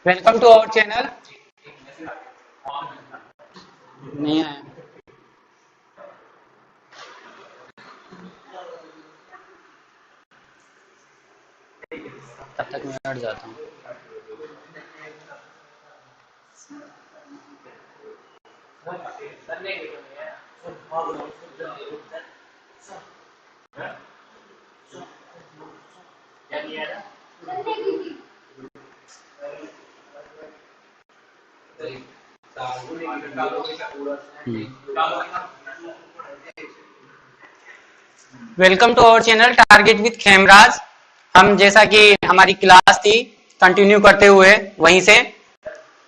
Welcome to our channel. नहीं आया। तब तक मैं हट जाता हूँ। Welcome to our channel target with Khemraj. हम जैसा कि हमारी क्लास थी कंटिन्यू करते हुए वहीं से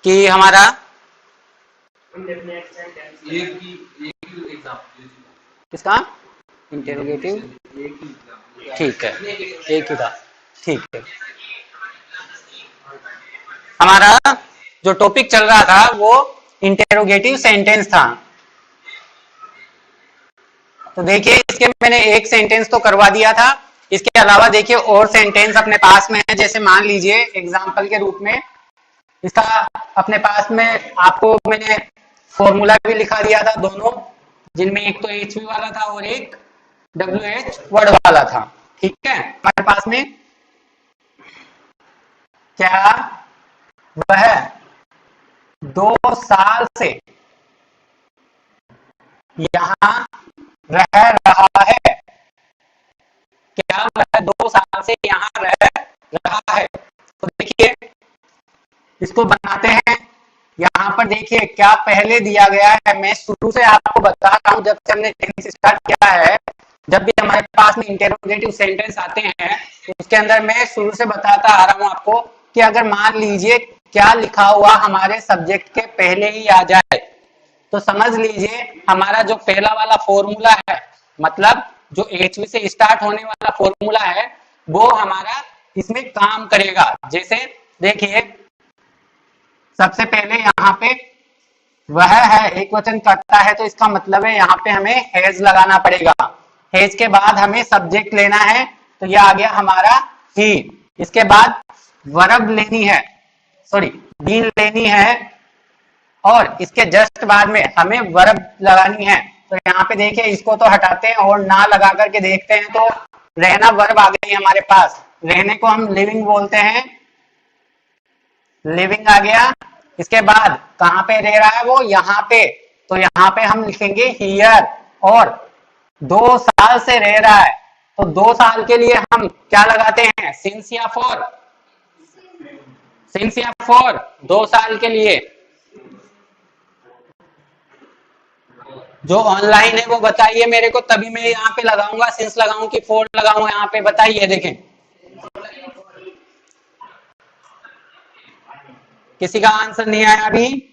कि हमारा किसका इंटेरोगेटिव, ठीक है, एक ही था, ठीक है। हमारा जो टॉपिक चल रहा था वो इंटेरोगेटिव सेंटेंस था। तो देखिए इसके मैंने एक सेंटेंस तो करवा दिया था। इसके अलावा देखिए और सेंटेंस अपने पास में है। जैसे मान लीजिए एग्जाम्पल के रूप में इसका अपने पास में आपको मैंने फॉर्मूला भी लिखा दिया था दोनों, जिनमें एक तो HV वाला था और एक WH वर्ड वाला था। ठीक है, हमारे पास में क्या वह 2 साल से यहाँ रह रहा है, क्या वह 2 साल से यहाँ रह रहा है। तो देखिए इसको बनाते हैं। यहाँ पर देखिए क्या पहले दिया गया है। मैं शुरू से आपको बता रहा हूँ, जब से हमने टेंस स्टार्ट किया है, जब भी हमारे पास में इंटेरोगेटिव सेंटेंस आते हैं तो उसके अंदर मैं शुरू से बताता आ रहा हूँ आपको कि अगर मान लीजिए क्या लिखा हुआ हमारे सब्जेक्ट के पहले ही आ जाए तो समझ लीजिए हमारा जो पहला वाला फॉर्मूला है, मतलब जो HV से स्टार्ट होने वाला फॉर्मूला है, वो हमारा इसमें काम करेगा। जैसे देखिए सबसे पहले यहाँ पे वह है एक वचन करता है तो इसका मतलब है यहाँ पे हमें हैज लगाना पड़ेगा। हैज के बाद हमें सब्जेक्ट लेना है, तो यह आ गया हमारा ही। इसके बाद वर्ब लेनी है, सॉरी बीन लेनी है, और इसके जस्ट बाद में हमें वर्ब लगानी है। तो यहाँ पे देखिए इसको तो हटाते हैं और ना लगा करके देखते हैं तो रहना वर्ब आ गई हमारे पास। रहने को हम लिविंग बोलते हैं, लिविंग आ गया। इसके बाद कहां पे रह रहा है वो, यहाँ पे, तो यहाँ पे हम लिखेंगे हियर। और 2 साल से रह रहा है तो 2 साल के लिए हम क्या लगाते हैं, सिंस या फॉर, सिंस या फॉर 2 साल के लिए। जो ऑनलाइन है वो बताइए मेरे को, तभी मैं यहाँ पे लगाऊंगा, सिंस लगाऊं कि फॉर लगाऊं, यहाँ पे बताइए। देखें किसी का आंसर नहीं आया अभी।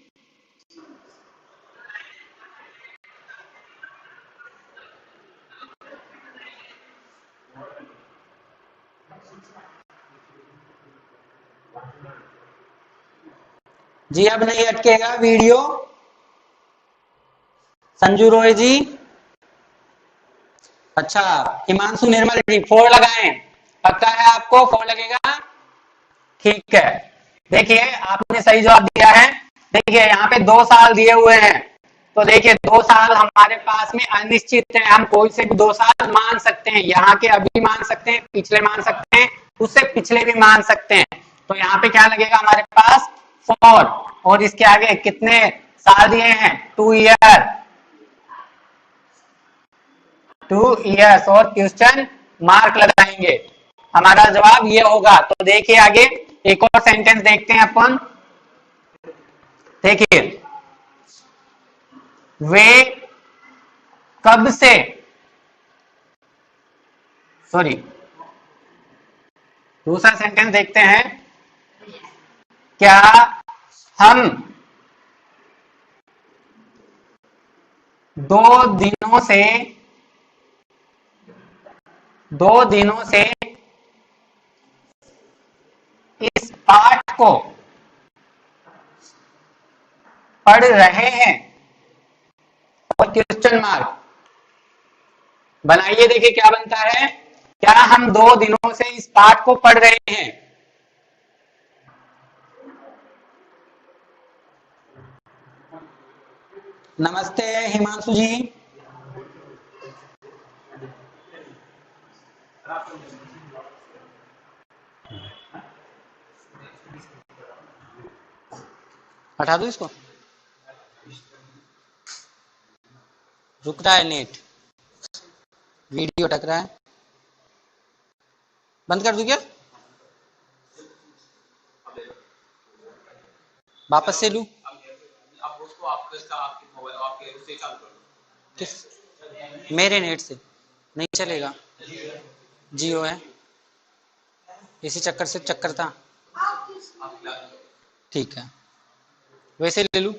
जी अब नहीं अटकेगा वीडियो। संजू रॉय जी, अच्छा हिमांशु निर्मल जी, 4 लगाएं, पक्का है आपको 4 लगेगा? ठीक है, देखिए आपने सही जवाब दिया है। देखिए यहाँ पे 2 साल दिए हुए हैं, तो देखिए 2 साल हमारे पास में अनिश्चित है, हम कोई से भी 2 साल मान सकते हैं। यहाँ के अभी मान सकते हैं, पिछले मान सकते हैं, उससे पिछले भी मान सकते हैं। तो यहाँ पे क्या लगेगा हमारे पास 4, और इसके आगे कितने साल दिए हैं, 2 ईयर, 2 ईयर्स, और क्वेश्चन मार्क लगाएंगे। हमारा जवाब ये होगा। तो देखिए आगे एक और सेंटेंस देखते हैं अपन। देखिए वे कब से, सॉरी दूसरा सेंटेंस देखते हैं। क्या हम 2 दिनों से इस पाठ को पढ़ रहे हैं, और क्वेश्चन मार्क बनाइए। देखिए क्या बनता है, क्या हम 2 दिनों से इस पाठ को पढ़ रहे हैं। नमस्ते हिमांशु जी। हटा दो इसको, रुक रहा है नेट, वीडियो अटक रहा है, बंद कर दूं क्या? वापस से लूं? किस? मेरे नेट से नहीं चलेगा, जियो है, इसी चक्कर से चक्कर था। ठीक है, वैसे ले लूं?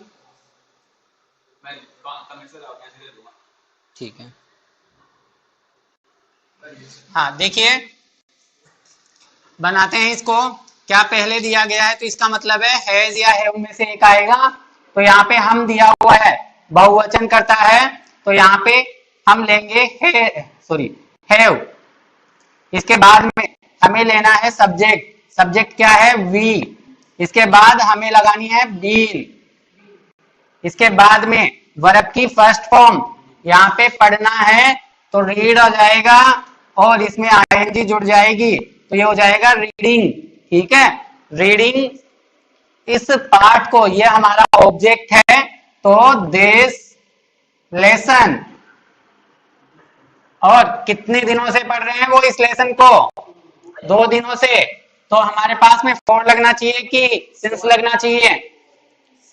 ठीक है। हाँ देखिए, बनाते हैं इसको। क्या पहले दिया गया है तो इसका मतलब है हैज या हैव में से एक आएगा। तो यहाँ पे हम दिया हुआ है, बहुवचन करता है, तो यहाँ पे हम लेंगे हैव। इसके बाद में हमें लेना है सब्जेक्ट। सब्जेक्ट क्या है? वी। इसके बाद हमें लगानी है बीन। इसके बाद में वर्ब की फर्स्ट फॉर्म यहाँ पे पढ़ना है तो रीड हो जाएगा, और इसमें आईएनजी जुड़ जाएगी तो ये हो जाएगा रीडिंग। ठीक है, रीडिंग इस पार्ट को, ये हमारा ऑब्जेक्ट है, तो दिस लेसन। और कितने दिनों से पढ़ रहे हैं वो इस लेसन को? 2 दिनों से। तो हमारे पास में फॉर लगना चाहिए कि सिंस लगना चाहिए?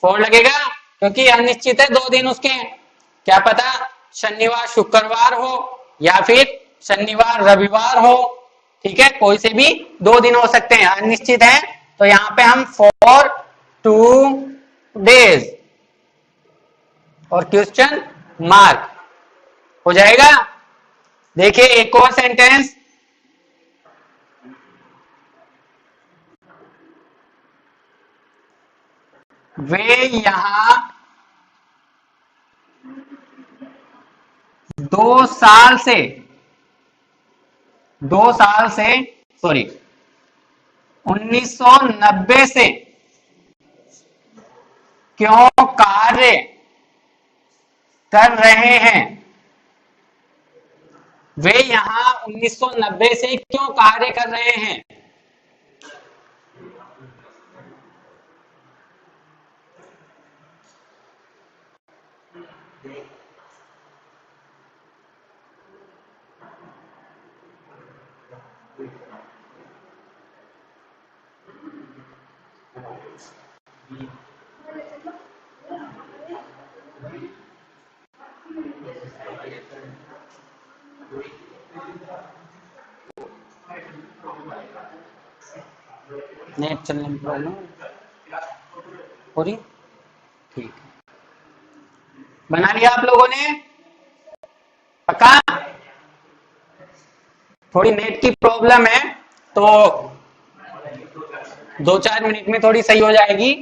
फॉर लगेगा, क्योंकि अनिश्चित है 2 दिन उसके। क्या पता शनिवार शुक्रवार हो या फिर शनिवार रविवार हो। ठीक है, कोई से भी 2 दिन हो सकते हैं, अनिश्चित है। तो यहाँ पे हम फॉर 2 डेज और क्वेश्चन मार्क हो जाएगा। देखिए एक और सेंटेंस, वे यहां 2 साल से 1990 से क्यों कार्य कर रहे हैं? वे यहां 1990 से क्यों कार्य कर रहे हैं? नेट चलने में प्रॉब्लम हो रही? ठीक, बना लिया आप लोगों ने? पक्का? थोड़ी नेट की प्रॉब्लम है तो 2-4 मिनट में थोड़ी सही हो जाएगी,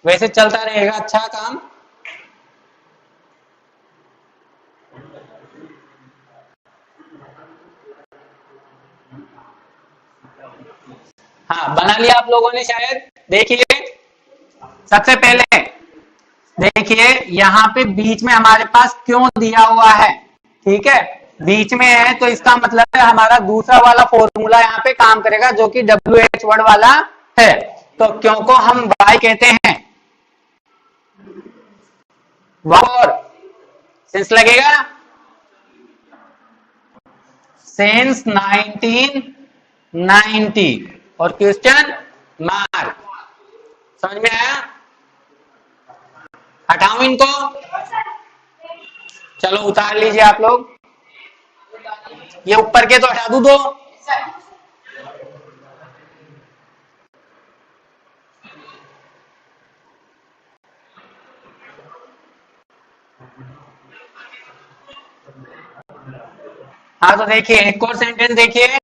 वैसे चलता रहेगा अच्छा काम। हाँ बना लिया आप लोगों ने शायद। देखिए सबसे पहले देखिए यहाँ पे बीच में हमारे पास क्यों दिया हुआ है। ठीक है, बीच में है तो इसका मतलब है हमारा दूसरा वाला फॉर्मूला यहाँ पे काम करेगा, जो कि WH वर्ड वाला है। तो क्यों को हम वाई कहते हैं, और सिंस लगेगा सिंस 1990 और क्वेश्चन मार्क। समझ में आया? हटाऊं इनको? चलो उतार लीजिए आप लोग, ये ऊपर के तो हटा दूं दो। हाँ तो देखिए एक और सेंटेंस देखिए,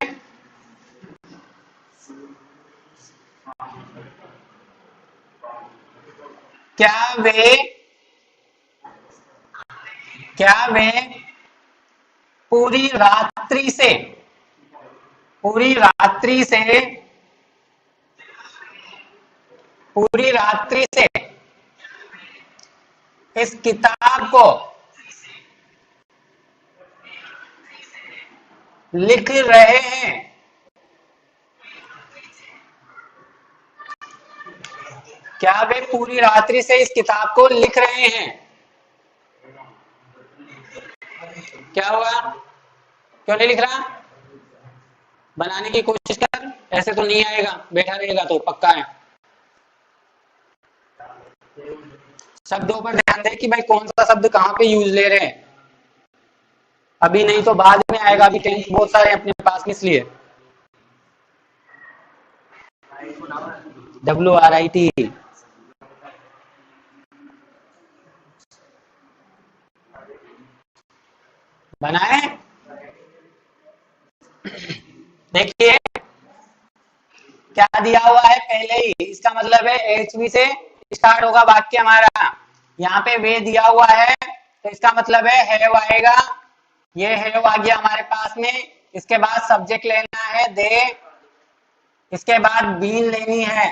क्या वे पूरी रात्रि से पूरी रात्रि से पूरी रात्रि से इस किताब को लिख रहे हैं। क्या वे पूरी रात्रि से इस किताब को लिख रहे हैं? क्या हुआ, क्यों नहीं लिख रहा? बनाने की कोशिश कर, ऐसे तो नहीं आएगा, बैठा रहेगा तो पक्का है। शब्दों पर ध्यान दे कि भाई कौन सा शब्द कहाँ पे यूज ले रहे हैं, अभी नहीं तो बाद में आएगा, अभी टेंस बहुत सारे अपने पास में, इसलिए WRIT बनाए। देखिए क्या दिया हुआ है पहले ही, इसका मतलब है HV से स्टार्ट होगा वाक्य हमारा। यहाँ पे वे दिया हुआ है तो इसका मतलब है हैव आएगा, ये हैव आ गया हमारे पास में। इसके बाद सब्जेक्ट लेना है दे, इसके बाद बीन लेनी है,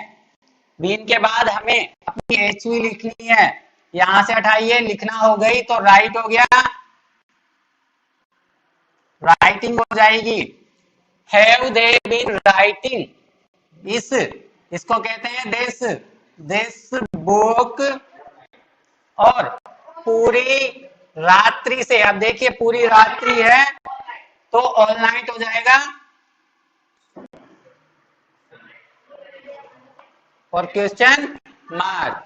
बीन के बाद हमें अपनी HV लिखनी है। यहां से हटाइए, लिखना हो गई तो राइट हो गया, राइटिंग हो जाएगी। हैव दे बीन राइटिंग, इसको कहते हैं दिस बुक। और पूरी रात्रि से, अब देखिए पूरी रात्रि है तो ऑल नाइट हो जाएगा, और क्वेश्चन मार्क।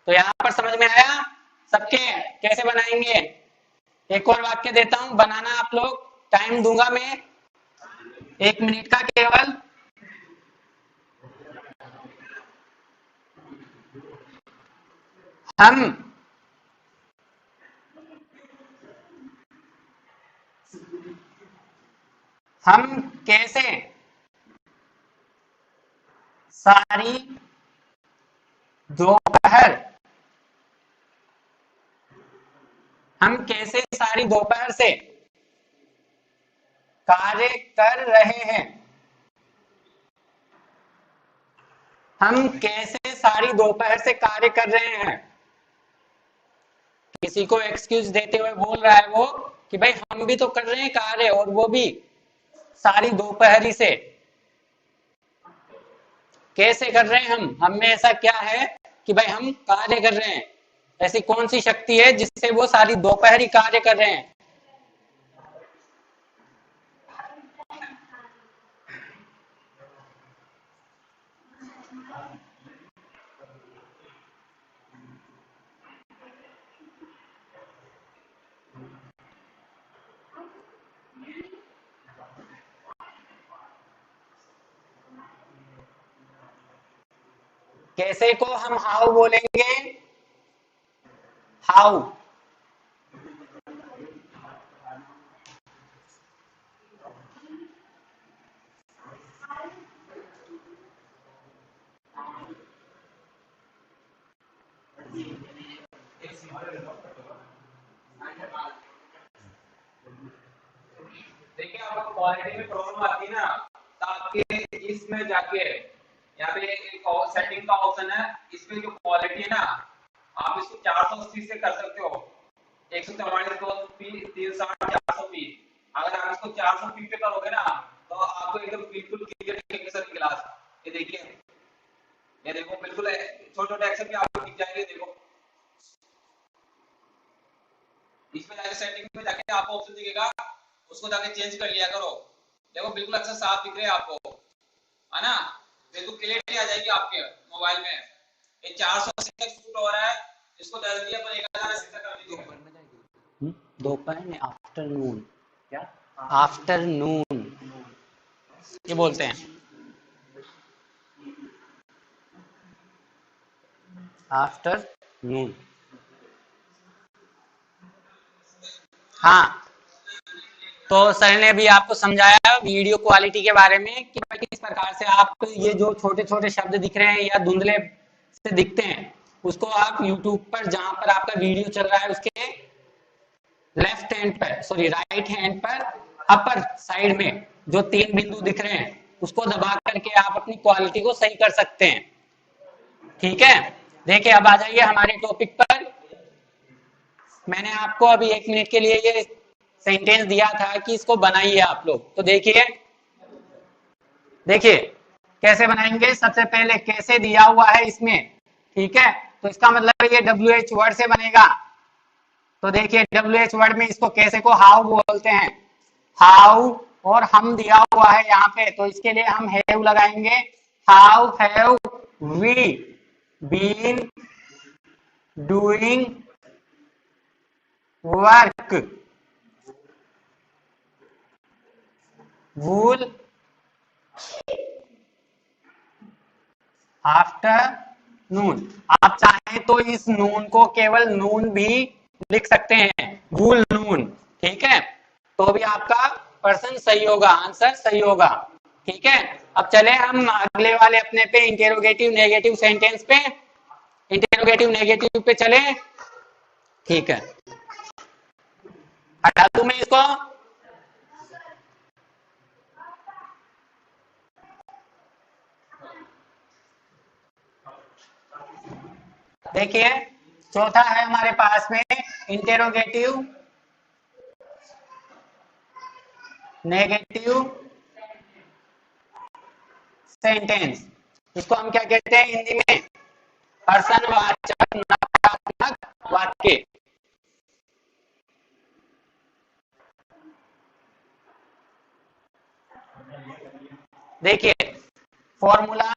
तो यहां पर समझ में आया सबके कैसे बनाएंगे? एक और वाक्य देता हूं बनाना, आप लोग टाइम दूंगा मैं 1 मिनट का केवल। हम कैसे सारी दोपहर, हम कैसे सारी दोपहर से कार्य कर रहे हैं, हम कैसे सारी दोपहर से कार्य कर रहे हैं। किसी को एक्सक्यूज देते हुए बोल रहा है वो कि भाई हम भी तो कर रहे हैं कार्य, और वो भी सारी दोपहरी से। कैसे कर रहे हैं हम में ऐसा क्या है कि भाई हम कार्य कर रहे हैं, ऐसी कौन सी शक्ति है जिससे वो सारी दोपहरी कार्य कर रहे हैं। कैसे को हम हाउ बोलेंगे, हाउ। देखिए आपको क्वालिटी में प्रॉब्लम आती है ना, तो आपके इसमें जाके यहाँ पे एक और सेटिंग का ऑप्शन है, इसमें जो क्वालिटी है ना, आप इसको 480 से कर सकते हो, 144 260 400p। अगर आप इसको 400p पे करोगे ना तो आपको एकदम बिल्कुल क्लियर दिखेगा सर क्लास। ये देखिए, ये देखो बिल्कुल छोटे छोटे अक्षर भी आपको दिख जाएंगे। देखो इसमें जाके सेटिंग में जाके आपको ऑप्शन दिखेगा, उसको जाके चेंज कर लिया करो। देखो बिल्कुल अक्षर साफ दिख रहे हैं आपको, है ना, बिल्कुल क्लियरिटी आ जाएगी आपके मोबाइल में। ये 480 तक शूट हो रहा है, इसको जल्दी अपन 1080 तक कर दीजिए। दोपहर में आफ्टरनून, क्या आफ्टरनून ये बोलते हैं, आफ्टरनून। हाँ, तो सर ने भी आपको समझाया वीडियो क्वालिटी के बारे में कि किस प्रकार से आप ये जो छोटे छोटे शब्द दिख रहे हैं या धुंधले से दिखते हैं, उसको आप YouTube पर जहां पर आपका वीडियो चल रहा है उसके लेफ्ट हैंड पर, सॉरी राइट हैंड पर अपर साइड में जो 3 बिंदु दिख रहे हैं उसको दबा करके आप अपनी क्वालिटी को सही कर सकते हैं। ठीक है, देखिए अब आ जाइए हमारे टॉपिक पर। मैंने आपको अभी 1 मिनट के लिए ये सेंटेंस दिया था कि इसको बनाइए आप लोग। तो देखिए देखिए कैसे बनाएंगे। सबसे पहले कैसे दिया हुआ है इसमें, ठीक है, तो इसका मतलब ये WH वर्ड से बनेगा। तो देखिए WH वर्ड में इसको कैसे को हाउ बोलते हैं, हाउ, और हम दिया हुआ है यहाँ पे, तो इसके लिए हम हैव लगाएंगे। How have we been doing work, wool afternoon. आप चाहें तो इस नून को केवल नून भी लिख सकते हैं, वूल नून, ठीक है, तो भी आपका पर्सन सही होगा, आंसर सही होगा, ठीक है। अब चले हम अगले वाले अपने पे इंटेरोगेटिव नेगेटिव सेंटेंस पे, इंटेरोगेटिव नेगेटिव पे चले, ठीक है। हटा दूं मैं इसको, देखिए चौथा है हमारे पास में इंटेरोगेटिव नेगेटिव सेंटेंस। इसको हम क्या कहते हैं हिंदी में, पर्सनवाचक नकारात्मक वाक्य। देखिए फॉर्मूला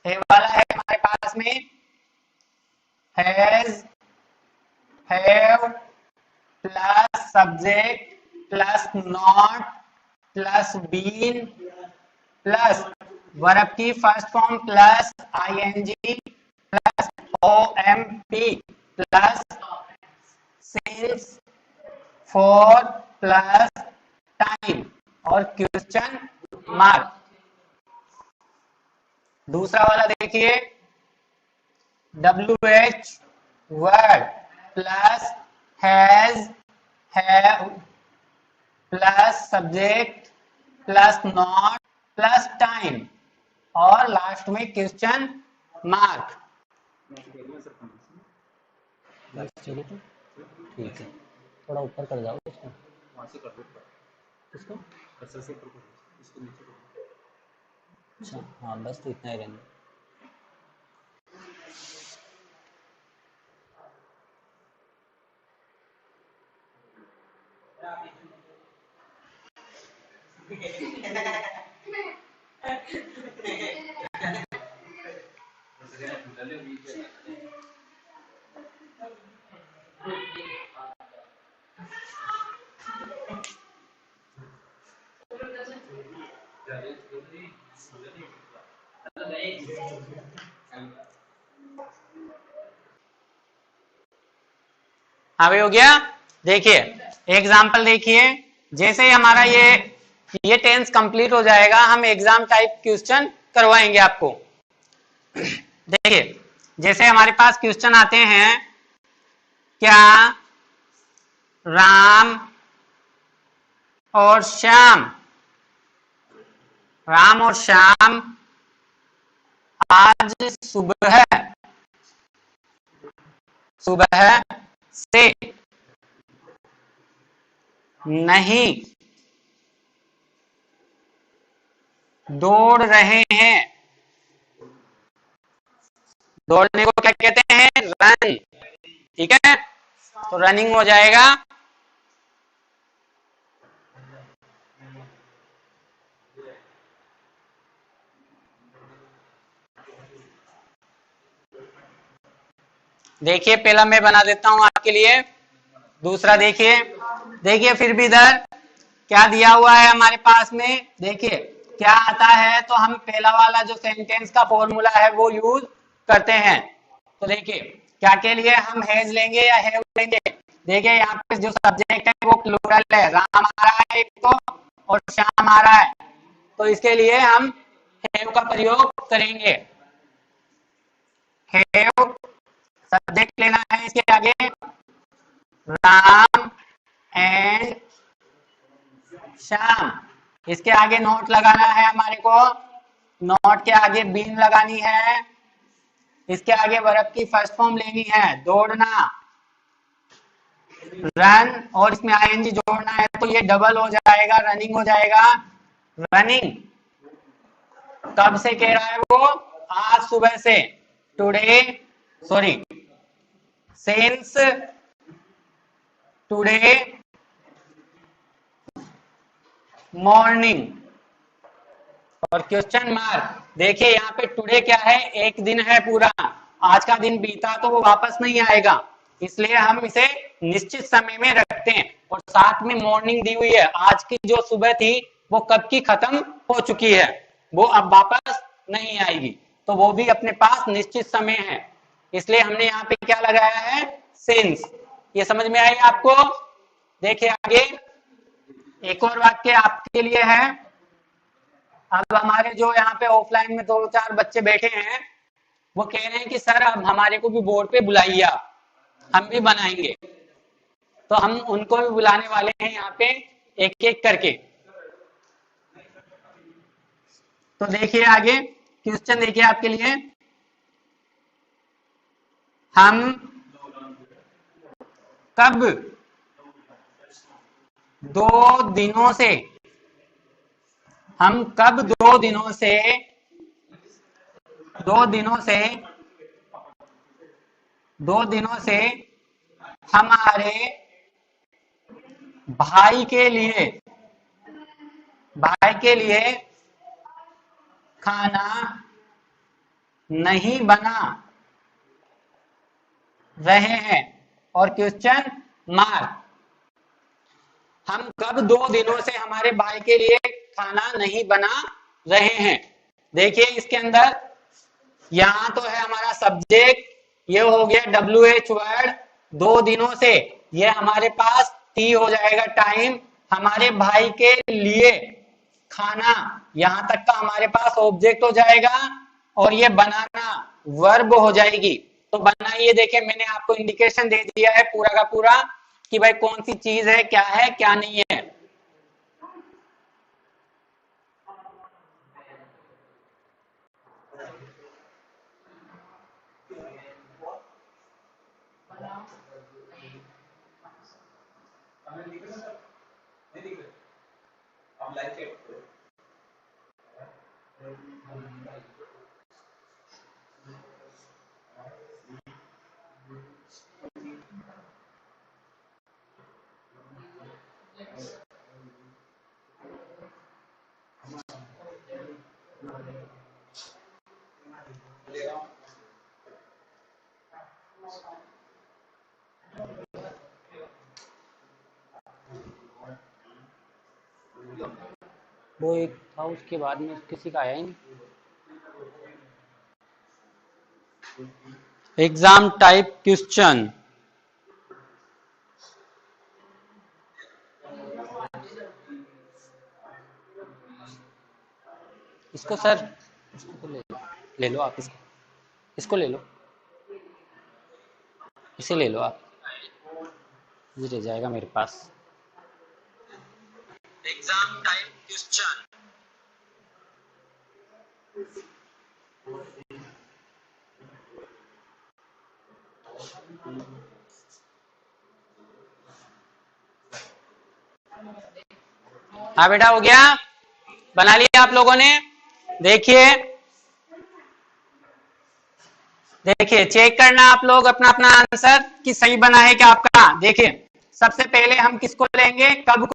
ए वाला है हमारे पास में, has have plus subject plus not plus been plus verb की first form plus ING plus OMP plus since for plus time और क्वेश्चन मार्क। दूसरा वाला देखिए, WH word plus has have plus subject plus not plus time और last में question mark. चलिए तो ठीक है, थोड़ा ऊपर कर जाओ इसको, वहां से कर दो इसको, ऐसे से ऊपर कर, इसको नीचे कर। अच्छा हाँ बस तो इतना ही रहना। हाँ भाई हो गया। देखिए एग्जाम्पल देखिए, जैसे ही हमारा ये टेंस कंप्लीट हो जाएगा हम एग्जाम टाइप क्वेश्चन करवाएंगे आपको। देखिए जैसे हमारे पास क्वेश्चन आते हैं, क्या राम और श्याम आज सुबह से नहीं दौड़ रहे हैं। दौड़ने को क्या कहते हैं, रन, ठीक है, तो रनिंग हो जाएगा। देखिए पहला मैं बना देता हूं आपके लिए, दूसरा देखिए। देखिए फिर भी इधर क्या दिया हुआ है हमारे पास में, देखिए क्या आता है, तो हम पहला वाला जो सेंटेंस का फॉर्मूला है वो यूज करते हैं। तो देखिए क्या के लिए हम हैज लेंगे या हैव लेंगे। देखिए यहाँ पे जो सब्जेक्ट है वो प्लूरल है, राम आ रहा है एक तो और श्याम आ रहा है, तो इसके लिए हम हैव का प्रयोग करेंगे। हैव सब्जेक्ट लेना है, इसके आगे राम एंड श्याम, इसके आगे नोट लगाना है हमारे को, नोट के आगे बीन लगानी है, इसके आगे वर्ब की फर्स्ट फॉर्म लेनी है, दौड़ना, रन, और इसमें आईएनजी जोड़ना है तो ये डबल हो जाएगा, रनिंग हो जाएगा, रनिंग। कब से कह रहा है वो? आज सुबह से, today, sorry, since today morning. और क्वेश्चन मार्क, देखिए यहाँ पे टुडे क्या है? एक दिन है पूरा, आज का दिन बीता तो वो वापस नहीं आएगा, इसलिए हम इसे निश्चित समय में रखते हैं। और साथ में मॉर्निंग दी हुई है, आज की जो सुबह थी वो कब की खत्म हो चुकी है, वो अब वापस नहीं आएगी, तो वो भी अपने पास निश्चित समय है, इसलिए हमने यहाँ पे क्या लगाया है? सिंस। ये समझ में आई आपको? देखिए आगे एक और वाक्य आपके लिए है। अब हमारे जो यहाँ पे ऑफलाइन में 2-4 बच्चे बैठे हैं वो कह रहे हैं कि सर अब हमारे को भी बोर्ड पे बुलाइए, हम भी बनाएंगे, तो हम उनको भी बुलाने वाले हैं यहाँ पे एक एक करके। तो देखिए आगे क्वेश्चन देखिए आपके लिए, हम कब 2 दिनों से, हम कब 2 दिनों से हमारे भाई के लिए खाना नहीं बना रहे हैं। और क्वेश्चन मार्क, हम कब 2 दिनों से हमारे भाई के लिए खाना नहीं बना रहे हैं। देखिए इसके अंदर यहां तो है हमारा सब्जेक्ट, ये हो गया WH वर्ड, 2 दिनों से, ये हमारे पास T हो जाएगा टाइम, हमारे भाई के लिए खाना, यहां तक का हमारे पास ऑब्जेक्ट हो जाएगा, और ये बनाना वर्ब हो जाएगी। तो बनाइए, देखिए मैंने आपको इंडिकेशन दे दिया है पूरा का पूरा कि भाई कौन सी चीज है क्या नहीं है। वो एक था, उसके बाद में किसी का आया ही नहीं। एग्जाम टाइप क्वेश्चन, इसको सर, इसको ले लो आप, इसको ले लो, इसे ले लो आप, ये रह जाएगा मेरे पास। एग्जाम टाइप क्वेश्चन, हाँ बेटा हो गया, बना लिया आप लोगों ने। देखिए चेक करना आप लोग अपना अपना आंसर कि सही बना है क्या आपका। देखिए सबसे पहले हम किसको लेंगे? कब